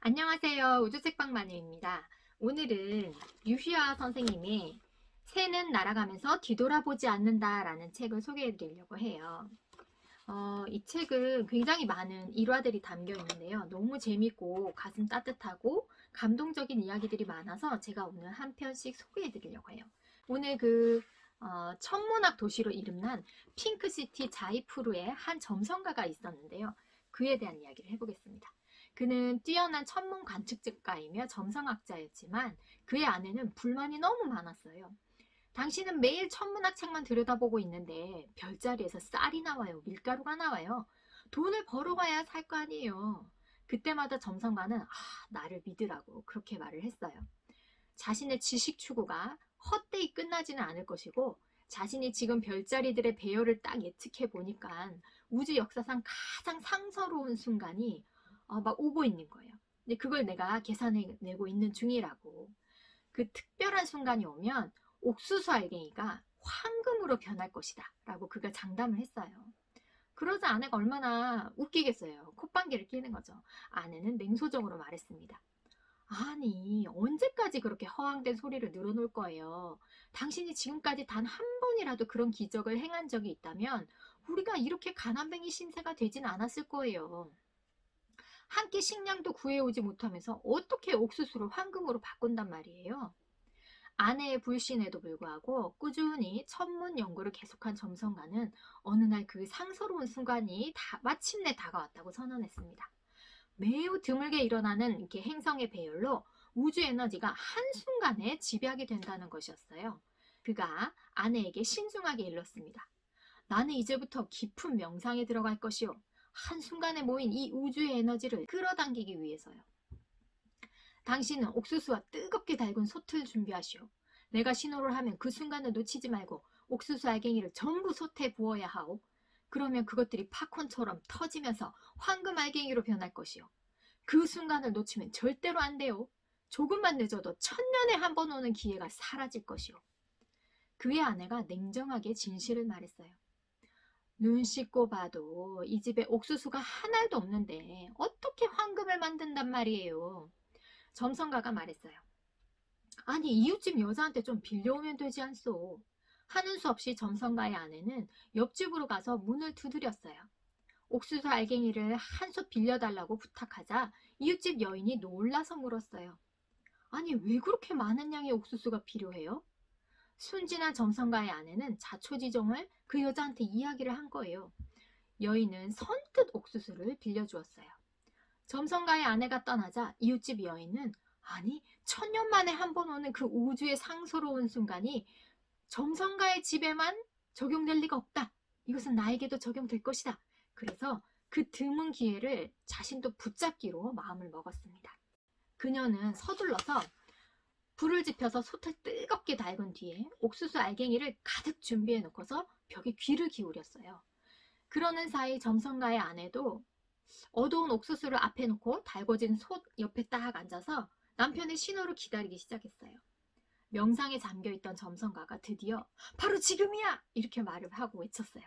안녕하세요. 우주책방마녀입니다. 오늘은 류희아 선생님의 새는 날아가면서 뒤돌아보지 않는다 라는 책을 소개해 드리려고 해요. 이 책은 굉장히 많은 일화들이 담겨 있는데요. 너무 재밌고 가슴 따뜻하고 감동적인 이야기들이 많아서 제가 오늘 한 편씩 소개해 드리려고 해요. 오늘 천문학 도시로 이름난 핑크시티 자이푸르에 한 점성가가 있었는데요. 그에 대한 이야기를 해보겠습니다. 그는 뛰어난 천문 관측가이며 점성학자였지만 그의 아내는 불만이 너무 많았어요. 당신은 매일 천문학 책만 들여다보고 있는데 별자리에서 쌀이 나와요. 밀가루가 나와요. 돈을 벌어와야 살 거 아니에요. 그때마다 점성가는 나를 믿으라고 그렇게 말을 했어요. 자신의 지식 추구가 헛되이 끝나지는 않을 것이고 자신이 지금 별자리들의 배열을 딱 예측해 보니까 우주 역사상 가장 상서로운 순간이 막 오고 있는 거예요. 근데 그걸 내가 계산해내고 있는 중이라고. 그 특별한 순간이 오면 옥수수 알갱이가 황금으로 변할 것이다 라고 그가 장담을 했어요. 그러자 아내가 얼마나 웃기겠어요. 콧방귀를 끼는 거죠. 아내는 냉소적으로 말했습니다. 아니, 언제까지 그렇게 허황된 소리를 늘어놓을 거예요. 당신이 지금까지 단 한 번이라도 그런 기적을 행한 적이 있다면 우리가 이렇게 가난뱅이 신세가 되진 않았을 거예요. 한 끼 식량도 구해오지 못하면서 어떻게 옥수수를 황금으로 바꾼단 말이에요. 아내의 불신에도 불구하고 꾸준히 천문 연구를 계속한 점성가는 어느 날 그 상서로운 순간이 마침내 다가왔다고 선언했습니다. 매우 드물게 일어나는 이렇게 행성의 배열로 우주 에너지가 한순간에 집약이 된다는 것이었어요. 그가 아내에게 신중하게 일렀습니다. 나는 이제부터 깊은 명상에 들어갈 것이요. 한순간에 모인 이 우주의 에너지를 끌어당기기 위해서요. 당신은 옥수수와 뜨겁게 달군 솥을 준비하시오. 내가 신호를 하면 그 순간을 놓치지 말고 옥수수 알갱이를 전부 솥에 부어야 하오. 그러면 그것들이 팝콘처럼 터지면서 황금 알갱이로 변할 것이오. 그 순간을 놓치면 절대로 안 돼요. 조금만 늦어도 천년에 한 번 오는 기회가 사라질 것이오. 그의 아내가 냉정하게 진실을 말했어요. 눈 씻고 봐도 이 집에 옥수수가 하나도 없는데 어떻게 황금을 만든단 말이에요. 점성가가 말했어요. 아니, 이웃집 여자한테 좀 빌려오면 되지 않소. 하는 수 없이 점성가의 아내는 옆집으로 가서 문을 두드렸어요. 옥수수 알갱이를 한 솥 빌려달라고 부탁하자 이웃집 여인이 놀라서 물었어요. 아니, 왜 그렇게 많은 양의 옥수수가 필요해요? 순진한 점성가의 아내는 자초지종을 그 여자한테 이야기를 한 거예요. 여인은 선뜻 옥수수를 빌려주었어요. 점성가의 아내가 떠나자 이웃집 여인은 아니, 천년 만에 한 번 오는 그 우주의 상서로운 순간이 점성가의 집에만 적용될 리가 없다. 이것은 나에게도 적용될 것이다. 그래서 그 드문 기회를 자신도 붙잡기로 마음을 먹었습니다. 그녀는 서둘러서 불을 지펴서 솥을 뜨겁게 달군 뒤에 옥수수 알갱이를 가득 준비해 놓고서 벽에 귀를 기울였어요. 그러는 사이 점성가의 아내도 어두운 옥수수를 앞에 놓고 달궈진 솥 옆에 딱 앉아서 남편의 신호를 기다리기 시작했어요. 명상에 잠겨있던 점성가가 드디어 바로 지금이야! 이렇게 말을 하고 외쳤어요.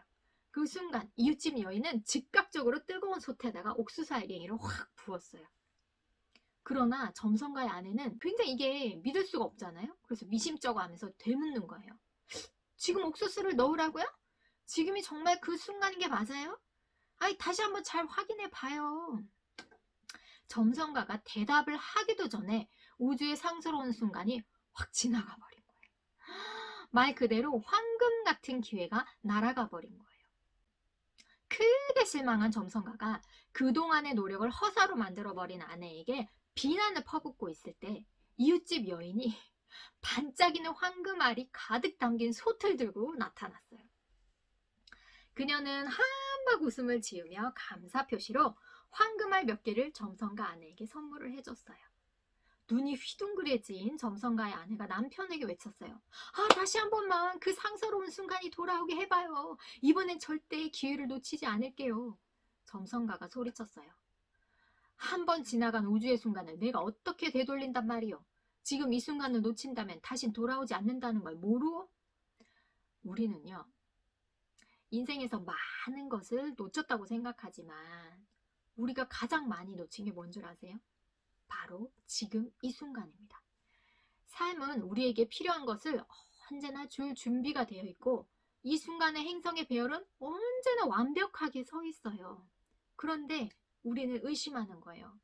그 순간 이웃집 여인은 즉각적으로 뜨거운 솥에다가 옥수수 알갱이를 확 부었어요. 그러나 점성가의 아내는 굉장히 이게 믿을 수가 없잖아요. 그래서 미심쩍어 하면서 되묻는 거예요. 지금 옥수수를 넣으라고요? 지금이 정말 그 순간인 게 맞아요? 아니, 다시 한번 잘 확인해 봐요. 점성가가 대답을 하기도 전에 우주의 상스러운 순간이 확 지나가 버린 거예요. 말 그대로 황금 같은 기회가 날아가 버린 거예요. 크게 실망한 점성가가 그동안의 노력을 허사로 만들어버린 아내에게 비난을 퍼붓고 있을 때 이웃집 여인이 반짝이는 황금알이 가득 담긴 솥을 들고 나타났어요. 그녀는 한박 웃음을 지으며 감사 표시로 황금알 몇 개를 점성가 아내에게 선물을 해줬어요. 눈이 휘둥그레진 점성가의 아내가 남편에게 외쳤어요. 다시 한 번만 그 상서로운 순간이 돌아오게 해봐요. 이번엔 절대 기회를 놓치지 않을게요. 점성가가 소리쳤어요. 한 번 지나간 우주의 순간을 내가 어떻게 되돌린단 말이요. 지금 이 순간을 놓친다면 다신 돌아오지 않는다는 걸 모르오? 우리는요, 인생에서 많은 것을 놓쳤다고 생각하지만 우리가 가장 많이 놓친 게 뭔 줄 아세요? 바로 지금 이 순간입니다. 삶은 우리에게 필요한 것을 언제나 줄 준비가 되어 있고 이 순간의 행성의 배열은 언제나 완벽하게 서 있어요. 그런데 우리는 의심하는 거예요.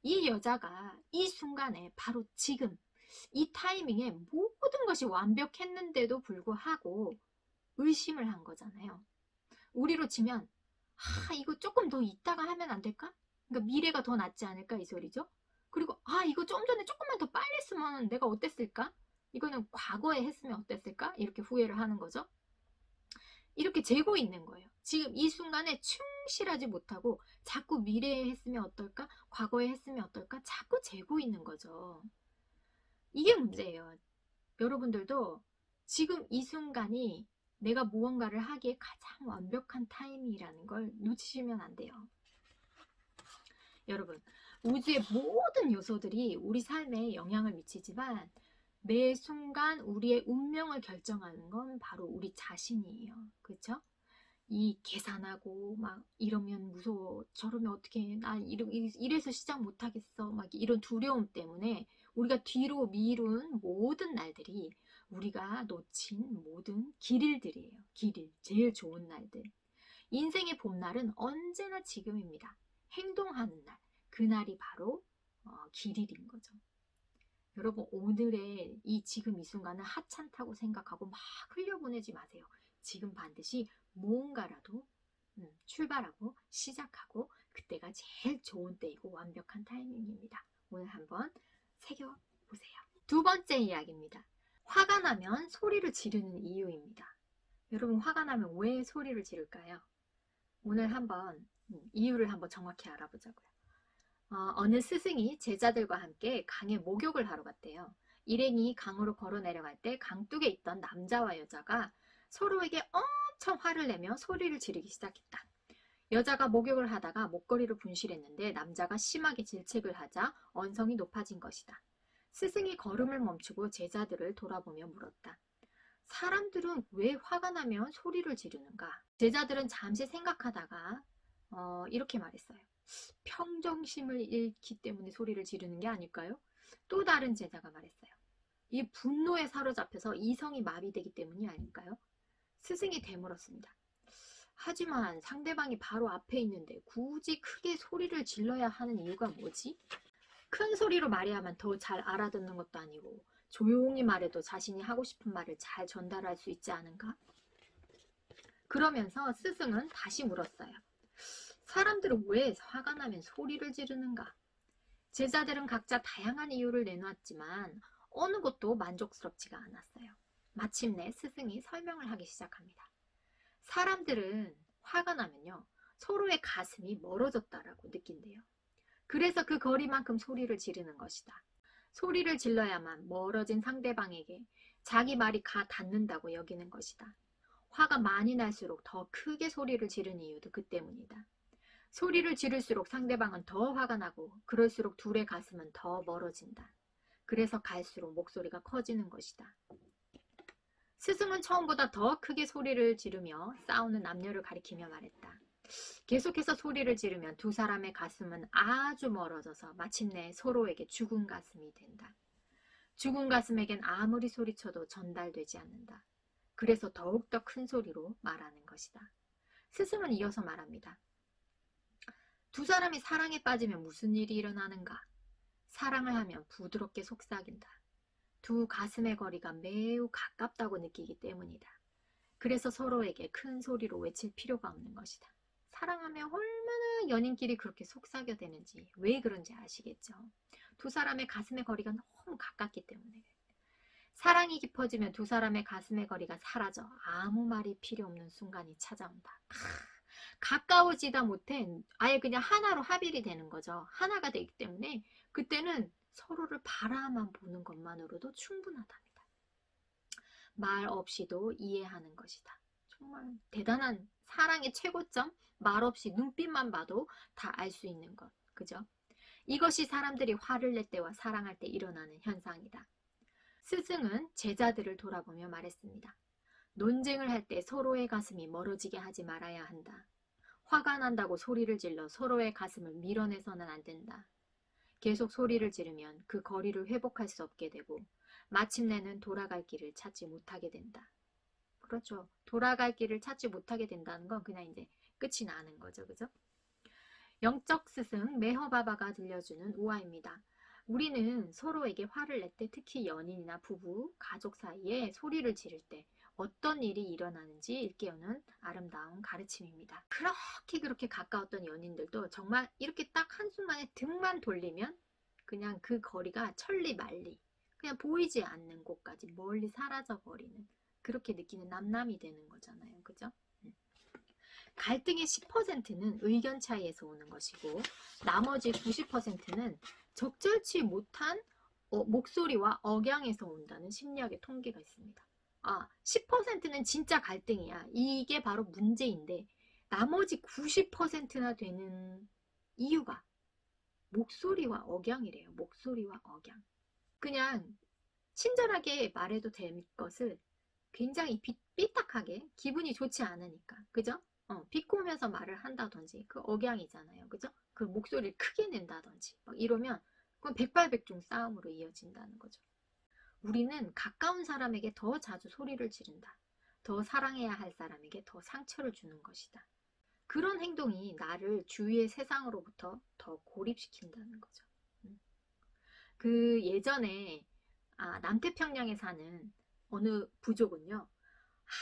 이 여자가 이 순간에 바로 지금 이 타이밍에 모든 것이 완벽했는데도 불구하고 의심을 한 거잖아요. 우리로 치면 이거 조금 더 이따가 하면 안 될까? 그러니까 미래가 더 낫지 않을까 이 소리죠. 그리고 이거 좀 전에 조금만 더 빨리 했으면 내가 어땠을까? 이거는 과거에 했으면 어땠을까? 이렇게 후회를 하는 거죠. 이렇게 재고 있는 거예요. 지금 이 순간에 충실하지 못하고 자꾸 미래에 했으면 어떨까? 과거에 했으면 어떨까? 자꾸 재고 있는 거죠. 이게 문제예요. 여러분들도 지금 이 순간이 내가 무언가를 하기에 가장 완벽한 타이밍이라는 걸 놓치시면 안 돼요. 여러분, 우주의 모든 요소들이 우리 삶에 영향을 미치지만 매 순간 우리의 운명을 결정하는 건 바로 우리 자신이에요. 그렇죠? 이 계산하고 막 이러면 무서워, 저러면 어떻게, 난 이래서 시작 못하겠어, 막 이런 두려움 때문에 우리가 뒤로 미룬 모든 날들이 우리가 놓친 모든 길일들이에요. 길일, 제일 좋은 날들. 인생의 봄날은 언제나 지금입니다. 행동하는 날, 그날이 바로 길일인 거죠. 여러분, 오늘의 이 지금 이 순간은 하찮다고 생각하고 막 흘려보내지 마세요. 지금 반드시 무언가라도 출발하고 시작하고 그때가 제일 좋은 때이고 완벽한 타이밍입니다. 오늘 한번 새겨보세요. 두 번째 이야기입니다. 화가 나면 소리를 지르는 이유입니다. 여러분, 화가 나면 왜 소리를 지를까요? 오늘 한번 이유를 한번 정확히 알아보자고요. 어느 스승이 제자들과 함께 강에 목욕을 하러 갔대요. 일행이 강으로 걸어 내려갈 때 강둑에 있던 남자와 여자가 서로에게 엄청 화를 내며 소리를 지르기 시작했다. 여자가 목욕을 하다가 목걸이를 분실했는데 남자가 심하게 질책을 하자 언성이 높아진 것이다. 스승이 걸음을 멈추고 제자들을 돌아보며 물었다. 사람들은 왜 화가 나면 소리를 지르는가? 제자들은 잠시 생각하다가 이렇게 말했어요. 평정심을 잃기 때문에 소리를 지르는 게 아닐까요? 또 다른 제자가 말했어요. 이 분노에 사로잡혀서 이성이 마비되기 때문이 아닐까요? 스승이 되물었습니다. 하지만 상대방이 바로 앞에 있는데 굳이 크게 소리를 질러야 하는 이유가 뭐지? 큰 소리로 말해야만 더 잘 알아듣는 것도 아니고 조용히 말해도 자신이 하고 싶은 말을 잘 전달할 수 있지 않은가? 그러면서 스승은 다시 물었어요. 사람들은 왜 화가 나면 소리를 지르는가? 제자들은 각자 다양한 이유를 내놓았지만 어느 것도 만족스럽지가 않았어요. 마침내 스승이 설명을 하기 시작합니다. 사람들은 화가 나면요, 서로의 가슴이 멀어졌다라고 느낀대요. 그래서 그 거리만큼 소리를 지르는 것이다. 소리를 질러야만 멀어진 상대방에게 자기 말이 닿는다고 여기는 것이다. 화가 많이 날수록 더 크게 소리를 지르는 이유도 그 때문이다. 소리를 지를수록 상대방은 더 화가 나고 그럴수록 둘의 가슴은 더 멀어진다. 그래서 갈수록 목소리가 커지는 것이다. 스승은 처음보다 더 크게 소리를 지르며 싸우는 남녀를 가리키며 말했다. 계속해서 소리를 지르면 두 사람의 가슴은 아주 멀어져서 마침내 서로에게 죽은 가슴이 된다. 죽은 가슴에겐 아무리 소리쳐도 전달되지 않는다. 그래서 더욱더 큰 소리로 말하는 것이다. 스승은 이어서 말합니다. 두 사람이 사랑에 빠지면 무슨 일이 일어나는가? 사랑을 하면 부드럽게 속삭인다. 두 가슴의 거리가 매우 가깝다고 느끼기 때문이다. 그래서 서로에게 큰 소리로 외칠 필요가 없는 것이다. 사랑하면 얼마나 연인끼리 그렇게 속삭여대는지, 왜 그런지 아시겠죠? 두 사람의 가슴의 거리가 너무 가깝기 때문에. 사랑이 깊어지면 두 사람의 가슴의 거리가 사라져 아무 말이 필요 없는 순간이 찾아온다. 가까워지다 못해 아예 그냥 하나로 합일이 되는 거죠. 하나가 되기 때문에 그때는 서로를 바라만 보는 것만으로도 충분하답니다. 말 없이도 이해하는 것이다. 정말 대단한 사랑의 최고점, 말 없이 눈빛만 봐도 다 알 수 있는 것. 그죠? 이것이 사람들이 화를 낼 때와 사랑할 때 일어나는 현상이다. 스승은 제자들을 돌아보며 말했습니다. 논쟁을 할 때 서로의 가슴이 멀어지게 하지 말아야 한다. 화가 난다고 소리를 질러 서로의 가슴을 밀어내서는 안 된다. 계속 소리를 지르면 그 거리를 회복할 수 없게 되고 마침내는 돌아갈 길을 찾지 못하게 된다. 그렇죠. 돌아갈 길을 찾지 못하게 된다는 건 그냥 이제 끝이 나는 거죠. 그죠? 영적 스승 메허바바가 들려주는 우화입니다. 우리는 서로에게 화를 낼 때, 특히 연인이나 부부, 가족 사이에 소리를 지를 때 어떤 일이 일어나는지 일깨우는 아름다운 가르침입니다. 그렇게 가까웠던 연인들도 정말 이렇게 딱 한순간에 등만 돌리면 그냥 그 거리가 천리만리, 그냥 보이지 않는 곳까지 멀리 사라져 버리는, 그렇게 느끼는 남남이 되는 거잖아요. 그죠? 갈등의 10%는 의견 차이에서 오는 것이고 나머지 90%는 적절치 못한 목소리와 억양에서 온다는 심리학의 통계가 있습니다. 10%는 진짜 갈등이야. 이게 바로 문제인데 나머지 90%나 되는 이유가 목소리와 억양이래요. 목소리와 억양. 그냥 친절하게 말해도 될 것을 굉장히 삐딱하게, 기분이 좋지 않으니까, 그죠? 비꼬면서 말을 한다든지, 그 억양이잖아요. 그죠? 그 목소리를 크게 낸다든지 막 이러면 그건 백발백중 싸움으로 이어진다는 거죠. 우리는 가까운 사람에게 더 자주 소리를 지른다. 더 사랑해야 할 사람에게 더 상처를 주는 것이다. 그런 행동이 나를 주위의 세상으로부터 더 고립시킨다는 거죠. 그 예전에 남태평양에 사는 어느 부족은요,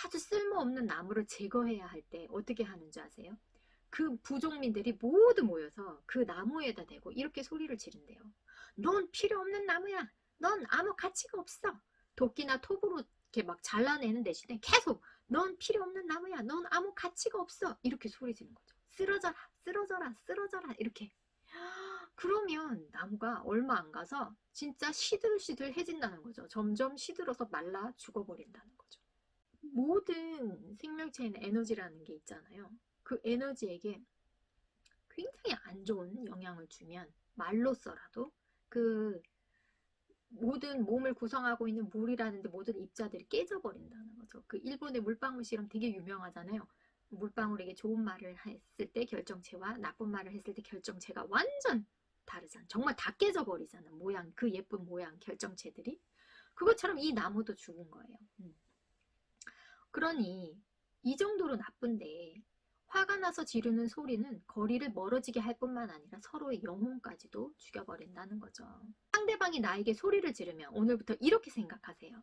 아주 쓸모없는 나무를 제거해야 할 때 어떻게 하는지 아세요? 그 부족민들이 모두 모여서 그 나무에다 대고 이렇게 소리를 지른대요. 넌 필요 없는 나무야. 넌 아무 가치가 없어. 도끼나 톱으로 이렇게 막 잘라내는 대신에 계속 넌 필요 없는 나무야. 넌 아무 가치가 없어. 이렇게 소리 지르는 거죠. 쓰러져라, 쓰러져라, 쓰러져라 이렇게. 그러면 나무가 얼마 안 가서 진짜 시들시들해진다는 거죠. 점점 시들어서 말라 죽어버린다는 거죠. 모든 생명체에는 에너지라는 게 있잖아요. 그 에너지에게 굉장히 안 좋은 영향을 주면 말로써라도 그 모든 몸을 구성하고 있는 물이라는데 모든 입자들이 깨져버린다는 거죠. 그 일본의 물방울 실험 되게 유명하잖아요. 물방울에게 좋은 말을 했을 때 결정체와 나쁜 말을 했을 때 결정체가 완전 다르잖아. 정말 다 깨져버리잖아. 모양, 그 예쁜 모양 결정체들이. 그것처럼 이 나무도 죽은 거예요. 그러니 이 정도로 나쁜데 화가 나서 지르는 소리는 거리를 멀어지게 할 뿐만 아니라 서로의 영혼까지도 죽여버린다는 거죠. 상대방이 나에게 소리를 지르면 오늘부터 이렇게 생각하세요.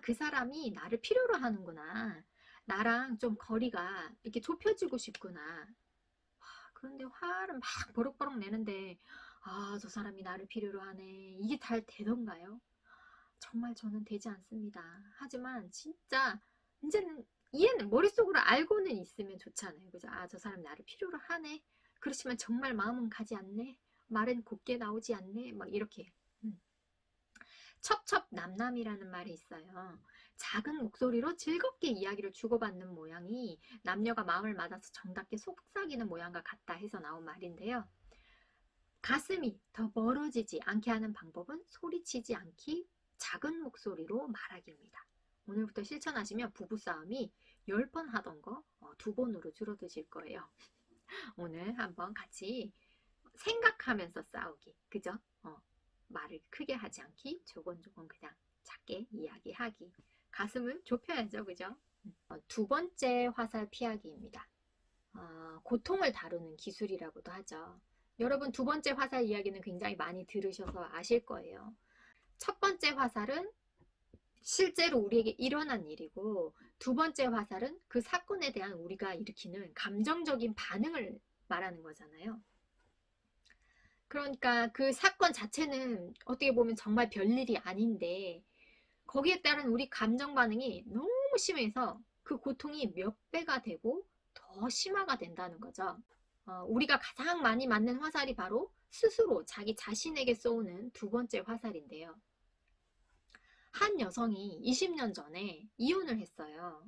그 사람이 나를 필요로 하는구나. 나랑 좀 거리가 이렇게 좁혀지고 싶구나. 그런데 화를 막 버럭버럭 내는데 저 사람이 나를 필요로 하네. 이게 잘 되던가요? 정말 저는 되지 않습니다. 하지만 진짜 이제는 이해는 머릿속으로 알고는 있으면 좋잖아요. 그죠? 저 사람 나를 필요로 하네. 그렇지만 정말 마음은 가지 않네. 말은 곱게 나오지 않네. 막 이렇게. 첩첩남남이라는 말이 있어요. 작은 목소리로 즐겁게 이야기를 주고받는 모양이 남녀가 마음을 맞아서 정답게 속삭이는 모양과 같다 해서 나온 말인데요. 가슴이 더 멀어지지 않게 하는 방법은 소리치지 않기, 작은 목소리로 말하기입니다. 오늘부터 실천하시면 부부싸움이 10번 하던 거 2번으로 줄어드실 거예요. 오늘 한번 같이 생각하면서 싸우기. 그죠? 말을 크게 하지 않기, 조곤조곤 그냥 작게 이야기하기. 가슴을 좁혀야죠. 그죠? 2번째 화살 피하기입니다. 고통을 다루는 기술이라고도 하죠. 여러분 2번째 화살 이야기는 굉장히 많이 들으셔서 아실 거예요. 첫 번째 화살은 실제로 우리에게 일어난 일이고 2번째 화살은 그 사건에 대한 우리가 일으키는 감정적인 반응을 말하는 거잖아요. 그러니까 그 사건 자체는 어떻게 보면 정말 별일이 아닌데 거기에 따른 우리 감정 반응이 너무 심해서 그 고통이 몇 배가 되고 더 심화가 된다는 거죠. 우리가 가장 많이 맞는 화살이 바로 스스로 자기 자신에게 쏘는 2번째 화살인데요. 한 여성이 20년 전에 이혼을 했어요.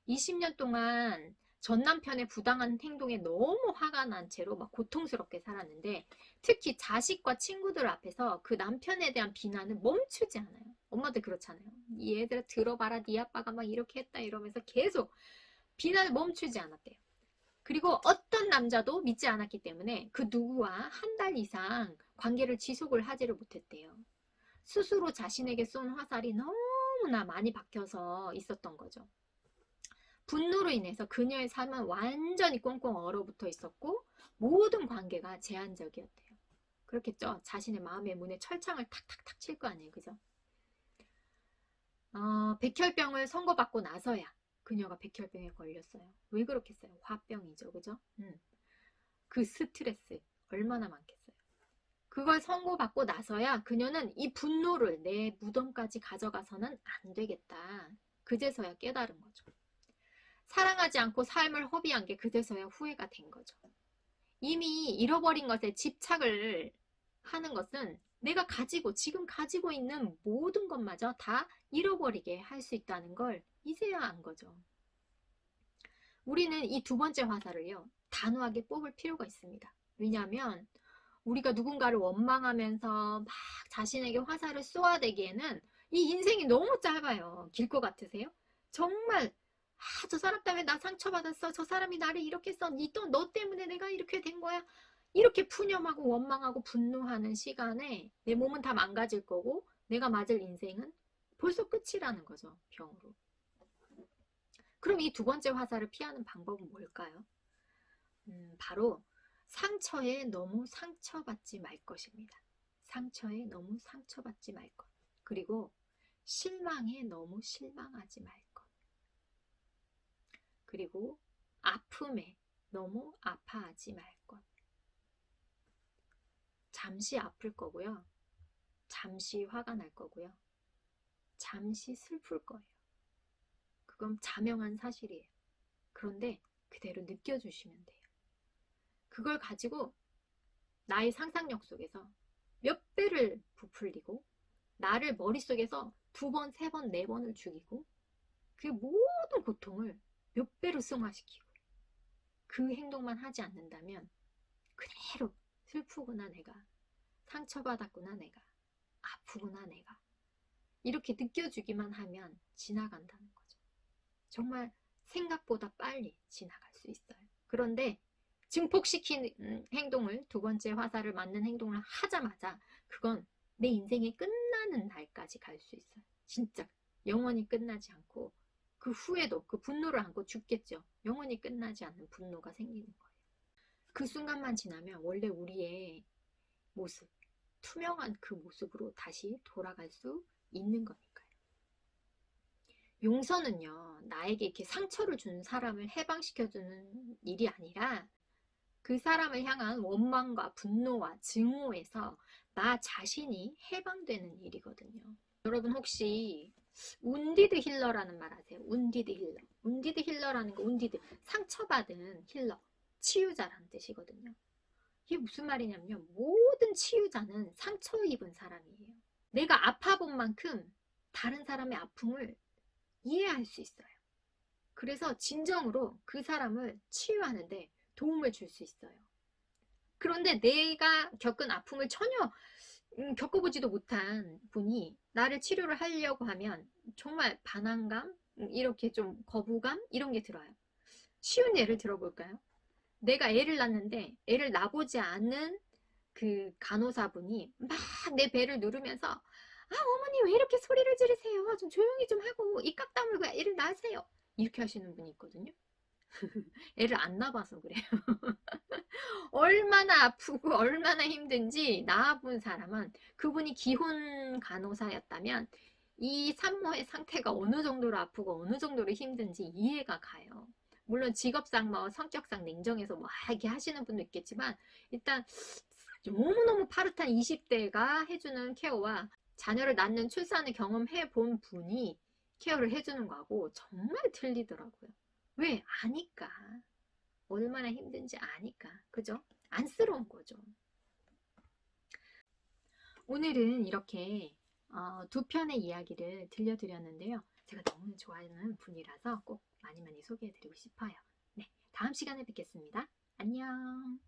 20년 동안 전 남편의 부당한 행동에 너무 화가 난 채로 막 고통스럽게 살았는데 특히 자식과 친구들 앞에서 그 남편에 대한 비난은 멈추지 않아요. 엄마들 그렇잖아요. 얘들아 들어봐라 네 아빠가 막 이렇게 했다 이러면서 계속 비난을 멈추지 않았대요. 그리고 어떤 남자도 믿지 않았기 때문에 그 누구와 한 달 이상 관계를 지속을 하지를 못했대요. 스스로 자신에게 쏜 화살이 너무나 많이 박혀서 있었던 거죠. 분노로 인해서 그녀의 삶은 완전히 꽁꽁 얼어붙어 있었고 모든 관계가 제한적이었대요. 그렇겠죠. 자신의 마음의 문에 철창을 탁탁탁 칠 거 아니에요. 그죠? 백혈병을 선고받고 나서야 그녀가 백혈병에 걸렸어요. 왜 그렇겠어요? 화병이죠. 그죠? 그 스트레스 얼마나 많겠어요. 그걸 선고받고 나서야 그녀는 이 분노를 내 무덤까지 가져가서는 안 되겠다. 그제서야 깨달은 거죠. 사랑하지 않고 삶을 허비한 게 그제서야 후회가 된 거죠. 이미 잃어버린 것에 집착을 하는 것은 내가 지금 가지고 있는 모든 것마저 다 잃어버리게 할 수 있다는 걸 이제야 안 거죠. 우리는 이 두 번째 화살을요, 단호하게 뽑을 필요가 있습니다. 왜냐하면 우리가 누군가를 원망하면서 막 자신에게 화살을 쏘아대기에는 이 인생이 너무 짧아요. 길 것 같으세요? 정말 저 사람 때문에 나 상처받았어. 저 사람이 나를 이렇게 했어. 너 때문에 내가 이렇게 된 거야. 이렇게 푸념하고 원망하고 분노하는 시간에 내 몸은 다 망가질 거고 내가 맞을 인생은 벌써 끝이라는 거죠. 병으로. 그럼 이 두 번째 화살을 피하는 방법은 뭘까요? 바로 상처에 너무 상처받지 말 것입니다. 상처에 너무 상처받지 말 것. 그리고 실망에 너무 실망하지 말 것. 그리고 아픔에 너무 아파하지 말 것. 잠시 아플 거고요. 잠시 화가 날 거고요. 잠시 슬플 거예요. 그건 자명한 사실이에요. 그런데 그대로 느껴주시면 돼요. 그걸 가지고 나의 상상력 속에서 몇 배를 부풀리고 나를 머릿속에서 2번, 3번, 4번을 죽이고 그 모든 고통을 몇 배로 승화시키고 그 행동만 하지 않는다면 그대로 슬프구나 내가, 상처받았구나 내가, 아프구나 내가 이렇게 느껴주기만 하면 지나간다는 거죠. 정말 생각보다 빨리 지나갈 수 있어요. 그런데 증폭시킨 행동을, 두 번째 화살을 맞는 행동을 하자마자 그건 내 인생이 끝나는 날까지 갈 수 있어요. 진짜 영원히 끝나지 않고 그 후에도 그 분노를 안고 죽겠죠. 영원히 끝나지 않는 분노가 생기는 거예요. 그 순간만 지나면 원래 우리의 모습, 투명한 그 모습으로 다시 돌아갈 수 있는 거니까요. 용서는요, 나에게 이렇게 상처를 준 사람을 해방시켜주는 일이 아니라 그 사람을 향한 원망과 분노와 증오에서 나 자신이 해방되는 일이거든요. 여러분 혹시 운디드 힐러라는 말 아세요? 운디드 힐러. 운디드 힐러라는 거, 운디드, 상처받은 힐러, 치유자라는 뜻이거든요. 이게 무슨 말이냐면요. 모든 치유자는 상처 입은 사람이에요. 내가 아파본 만큼 다른 사람의 아픔을 이해할 수 있어요. 그래서 진정으로 그 사람을 치유하는데 도움을 줄 수 있어요. 그런데 내가 겪은 아픔을 전혀 겪어보지도 못한 분이 나를 치료를 하려고 하면 정말 반항감, 이렇게 좀 거부감 이런 게 들어요. 쉬운 예를 들어볼까요? 내가 애를 낳는데 애를 낳아보지 않은 그 간호사분이 막 내 배를 누르면서 어머니 왜 이렇게 소리를 지르세요? 좀 조용히 좀 하고 입 깍 다물고 애를 낳으세요. 이렇게 하시는 분이 있거든요. 애를 안 낳아봐서 그래요. 얼마나 아프고 얼마나 힘든지 낳아본 사람은 그분이 기혼 간호사였다면 이 산모의 상태가 어느 정도로 아프고 어느 정도로 힘든지 이해가 가요. 물론 직업상 뭐 성격상 냉정해서 뭐 이렇게 하시는 분도 있겠지만 일단 너무너무 파릇한 20대가 해주는 케어와 자녀를 낳는 출산을 경험해 본 분이 케어를 해주는 거하고 정말 틀리더라고요. 왜? 아니까. 얼마나 힘든지 아니까. 그죠? 안쓰러운 거죠. 오늘은 이렇게 두 편의 이야기를 들려드렸는데요. 제가 너무 좋아하는 분이라서 꼭 많이 소개해드리고 싶어요. 네, 다음 시간에 뵙겠습니다. 안녕.